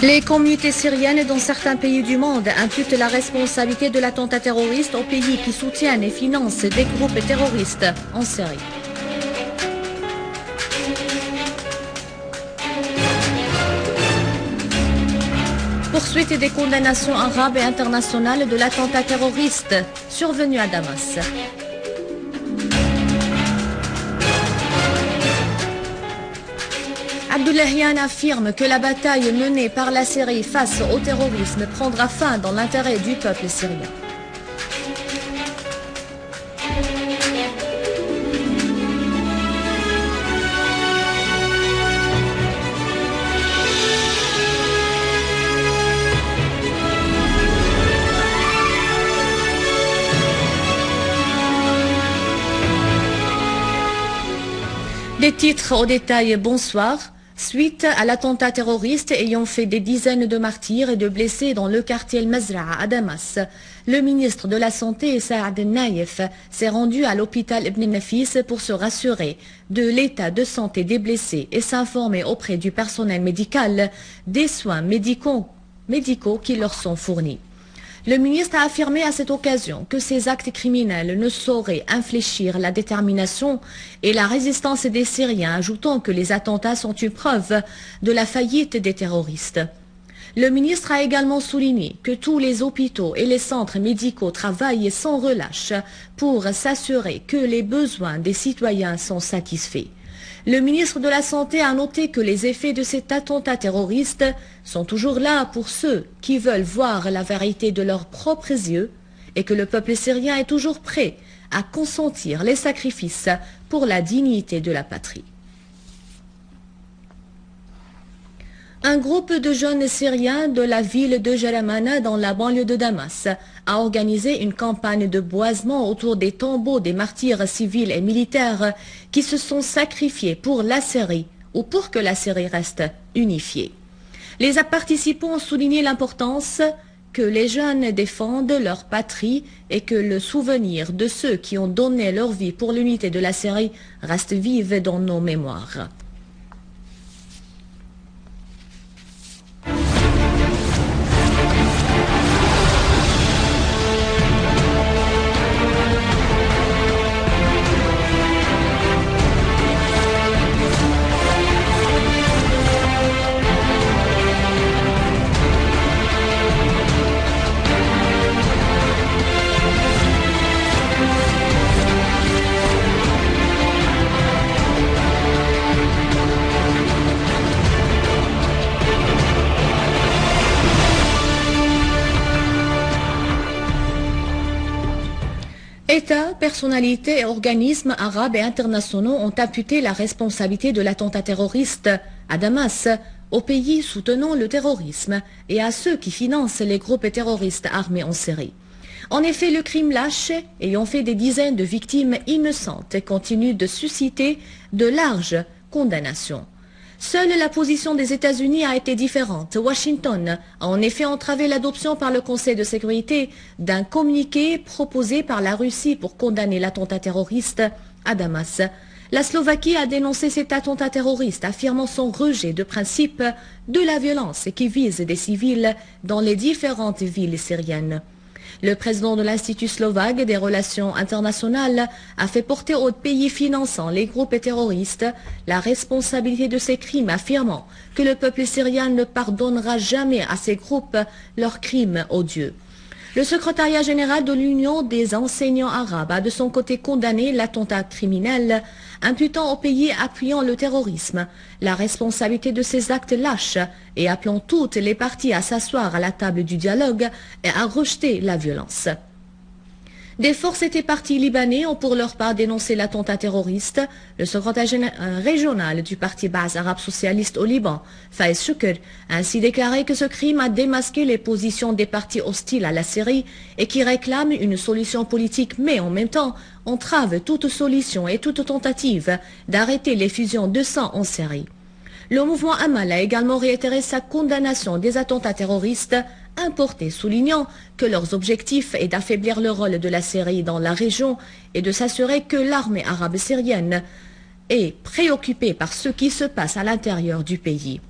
Les communautés syriennes dans certains pays du monde imputent la responsabilité de l'attentat terroriste aux pays qui soutiennent et financent des groupes terroristes en Syrie. Poursuite des condamnations arabes et internationales de l'attentat terroriste survenu à Damas. Abdullahian affirme que la bataille menée par la Syrie face au terrorisme prendra fin dans l'intérêt du peuple syrien. Des titres au détail, bonsoir. Suite à l'attentat terroriste ayant fait des dizaines de martyrs et de blessés dans le quartier El-Mazra'a à Damas, le ministre de la Santé, Saad Naïef, s'est rendu à l'hôpital Ibn Nafis pour se rassurer de l'état de santé des blessés et s'informer auprès du personnel médical des soins médicaux qui leur sont fournis. Le ministre a affirmé à cette occasion que ces actes criminels ne sauraient infléchir la détermination et la résistance des Syriens, ajoutant que les attentats sont une preuve de la faillite des terroristes. Le ministre a également souligné que tous les hôpitaux et les centres médicaux travaillent sans relâche pour s'assurer que les besoins des citoyens sont satisfaits. Le ministre de la Santé a noté que les effets de cet attentat terroriste sont toujours là pour ceux qui veulent voir la vérité de leurs propres yeux et que le peuple syrien est toujours prêt à consentir les sacrifices pour la dignité de la patrie. Un groupe de jeunes Syriens de la ville de Jaramana dans la banlieue de Damas a organisé une campagne de boisement autour des tombeaux des martyrs civils et militaires qui se sont sacrifiés pour la Syrie ou pour que la Syrie reste unifiée. Les participants ont souligné l'importance que les jeunes défendent leur patrie et que le souvenir de ceux qui ont donné leur vie pour l'unité de la Syrie reste vive dans nos mémoires. États, personnalités et organismes arabes et internationaux ont imputé la responsabilité de l'attentat terroriste à Damas, aux pays soutenant le terrorisme et à ceux qui financent les groupes terroristes armés en Syrie. En effet, le crime lâche, ayant fait des dizaines de victimes innocentes, continue de susciter de larges condamnations. Seule la position des États-Unis a été différente. Washington a en effet entravé l'adoption par le Conseil de sécurité d'un communiqué proposé par la Russie pour condamner l'attentat terroriste à Damas. La Slovaquie a dénoncé cet attentat terroriste, affirmant son rejet de principe de la violence qui vise des civils dans les différentes villes syriennes. Le président de l'Institut slovaque des relations internationales a fait porter aux pays finançant les groupes terroristes la responsabilité de ces crimes, affirmant que le peuple syrien ne pardonnera jamais à ces groupes leurs crimes odieux. Le secrétariat général de l'Union des enseignants arabes a de son côté condamné l'attentat criminel, imputant aux pays appuyant le terrorisme la responsabilité de ces actes lâches et appelant toutes les parties à s'asseoir à la table du dialogue et à rejeter la violence. Des forces et partis libanais ont pour leur part dénoncé l'attentat terroriste. Le secrétaire régional du parti Baas arabe socialiste au Liban, Faiz Shukr, a ainsi déclaré que ce crime a démasqué les positions des partis hostiles à la Syrie et qui réclament une solution politique, mais en même temps entrave toute solution et toute tentative d'arrêter l'effusion de sang en Syrie. Le mouvement Amal a également réitéré sa condamnation des attentats terroristes importés, soulignant que leur objectif est d'affaiblir le rôle de la Syrie dans la région et de s'assurer que l'armée arabe syrienne est préoccupée par ce qui se passe à l'intérieur du pays.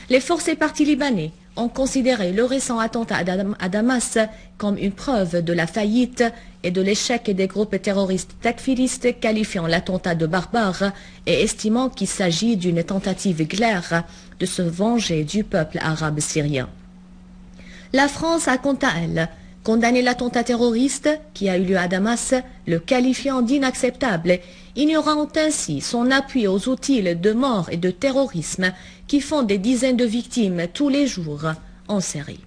Les forces et partis libanais ont considéré le récent attentat à Damas comme une preuve de la faillite et de l'échec des groupes terroristes takfiristes, qualifiant l'attentat de barbare et estimant qu'il s'agit d'une tentative claire de se venger du peuple arabe syrien. La France a quant à elle condamné l'attentat terroriste qui a eu lieu à Damas, le qualifiant d'inacceptable, ignorant ainsi son appui aux outils de mort et de terrorisme qui font des dizaines de victimes tous les jours en Syrie.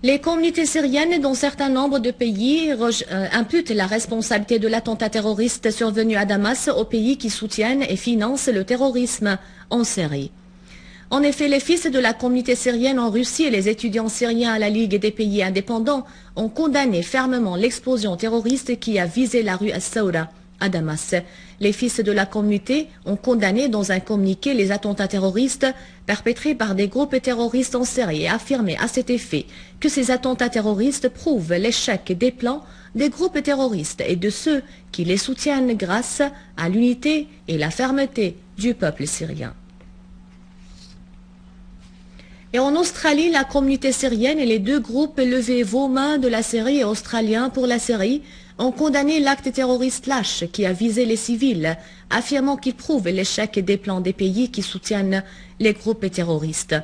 Les communautés syriennes, dont certains nombre de pays, imputent la responsabilité de l'attentat terroriste survenu à Damas aux pays qui soutiennent et financent le terrorisme en Syrie. En effet, les fils de la communauté syrienne en Russie et les étudiants syriens à la Ligue des pays indépendants ont condamné fermement l'explosion terroriste qui a visé la rue As-Sawra à Damas. Les fils de la communauté ont condamné dans un communiqué les attentats terroristes perpétrés par des groupes terroristes en Syrie et affirmé à cet effet que ces attentats terroristes prouvent l'échec des plans des groupes terroristes et de ceux qui les soutiennent grâce à l'unité et la fermeté du peuple syrien. Et en Australie, la communauté syrienne et les deux groupes Levez vos mains de la Syrie et Australiens pour la Syrie ont condamné l'acte terroriste lâche qui a visé les civils, affirmant qu'il prouve l'échec des plans des pays qui soutiennent les groupes terroristes.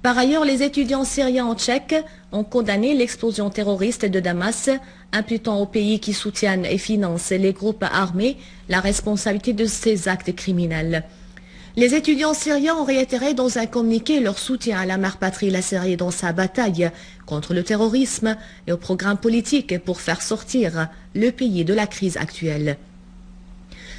Par ailleurs, les étudiants syriens en Tchèque ont condamné l'explosion terroriste de Damas, imputant aux pays qui soutiennent et financent les groupes armés la responsabilité de ces actes criminels. Les étudiants syriens ont réitéré dans un communiqué leur soutien à la mère patrie, la Syrie, dans sa bataille contre le terrorisme et au programme politique pour faire sortir le pays de la crise actuelle.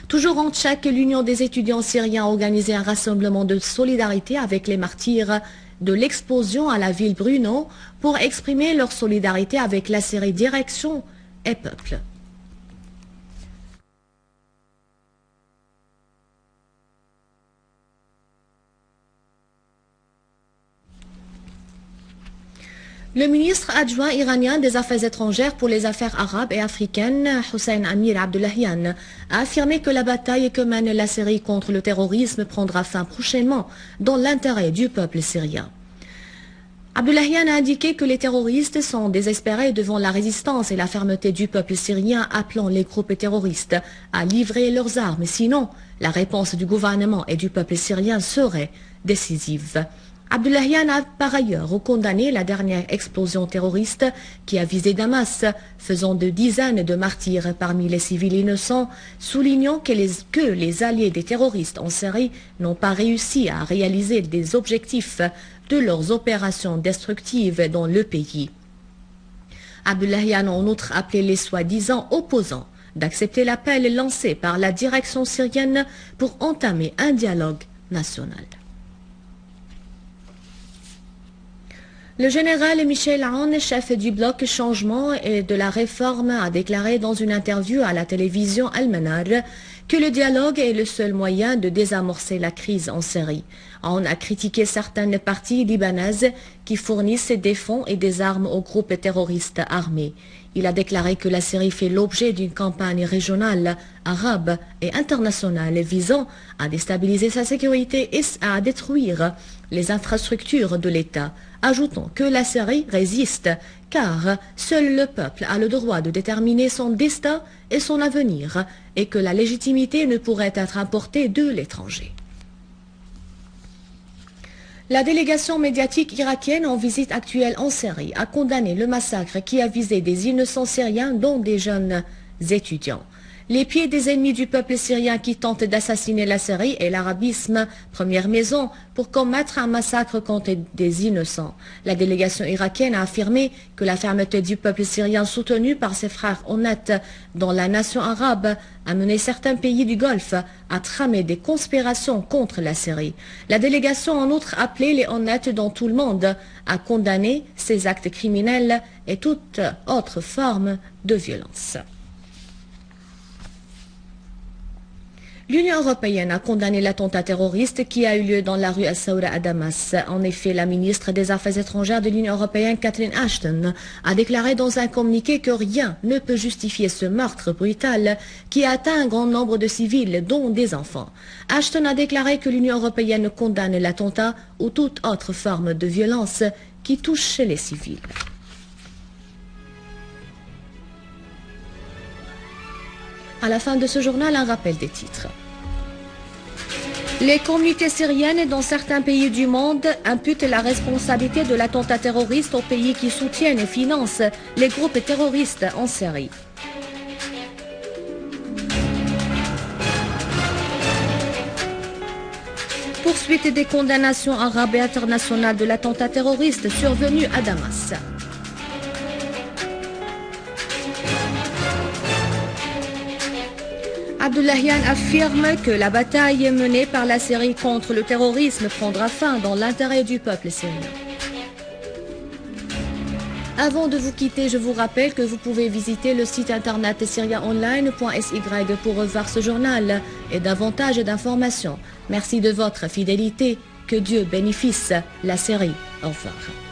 Toujours en Tchèque, l'Union des étudiants syriens a organisé un rassemblement de solidarité avec les martyrs de l'explosion à la ville Brno pour exprimer leur solidarité avec la Syrie, direction et peuple. Le ministre adjoint iranien des Affaires étrangères pour les affaires arabes et africaines, Hossein Amir Abdullahian, a affirmé que la bataille que mène la Syrie contre le terrorisme prendra fin prochainement dans l'intérêt du peuple syrien. Abdullahian a indiqué que les terroristes sont désespérés devant la résistance et la fermeté du peuple syrien, appelant les groupes terroristes à livrer leurs armes. Sinon, la réponse du gouvernement et du peuple syrien serait décisive. Abdullahian a par ailleurs condamné la dernière explosion terroriste qui a visé Damas, faisant de dizaines de martyrs parmi les civils innocents, soulignant que les alliés des terroristes en Syrie n'ont pas réussi à réaliser des objectifs de leurs opérations destructives dans le pays. Abdullahian a en outre appelé les soi-disant opposants d'accepter l'appel lancé par la direction syrienne pour entamer un dialogue national. Le général Michel Aoun, chef du bloc changement et de la réforme, a déclaré dans une interview à la télévision Al-Manar que le dialogue est le seul moyen de désamorcer la crise en Syrie. Aoun a critiqué certaines parties libanaises qui fournissent des fonds et des armes aux groupes terroristes armés. Il a déclaré que la Syrie fait l'objet d'une campagne régionale, arabe et internationale visant à déstabiliser sa sécurité et à détruire les infrastructures de l'État, ajoutant que la Syrie résiste car seul le peuple a le droit de déterminer son destin et son avenir et que la légitimité ne pourrait être importée de l'étranger. La délégation médiatique irakienne en visite actuelle en Syrie a condamné le massacre qui a visé des innocents syriens dont des jeunes étudiants. Les pieds des ennemis du peuple syrien qui tentent d'assassiner la Syrie et l'arabisme, première maison pour commettre un massacre contre des innocents. La délégation irakienne a affirmé que la fermeté du peuple syrien soutenu par ses frères honnêtes dans la nation arabe a mené certains pays du Golfe à tramer des conspirations contre la Syrie. La délégation a en outre appelé les honnêtes dans tout le monde à condamner ces actes criminels et toute autre forme de violence. L'Union européenne a condamné l'attentat terroriste qui a eu lieu dans la rue Al-Sawra à Damas. En effet, la ministre des Affaires étrangères de l'Union européenne, Catherine Ashton, a déclaré dans un communiqué que rien ne peut justifier ce meurtre brutal qui a atteint un grand nombre de civils, dont des enfants. Ashton a déclaré que l'Union européenne condamne l'attentat ou toute autre forme de violence qui touche les civils. À la fin de ce journal, un rappel des titres. Les communautés syriennes dans certains pays du monde imputent la responsabilité de l'attentat terroriste aux pays qui soutiennent et financent les groupes terroristes en Syrie. Poursuite des condamnations arabes et internationales de l'attentat terroriste survenu à Damas. Abdullahian affirme que la bataille menée par la Syrie contre le terrorisme prendra fin dans l'intérêt du peuple syrien. Avant de vous quitter, je vous rappelle que vous pouvez visiter le site internet syriaonline.sy pour revoir ce journal et davantage d'informations. Merci de votre fidélité. Que Dieu bénéficie la Syrie. Au revoir.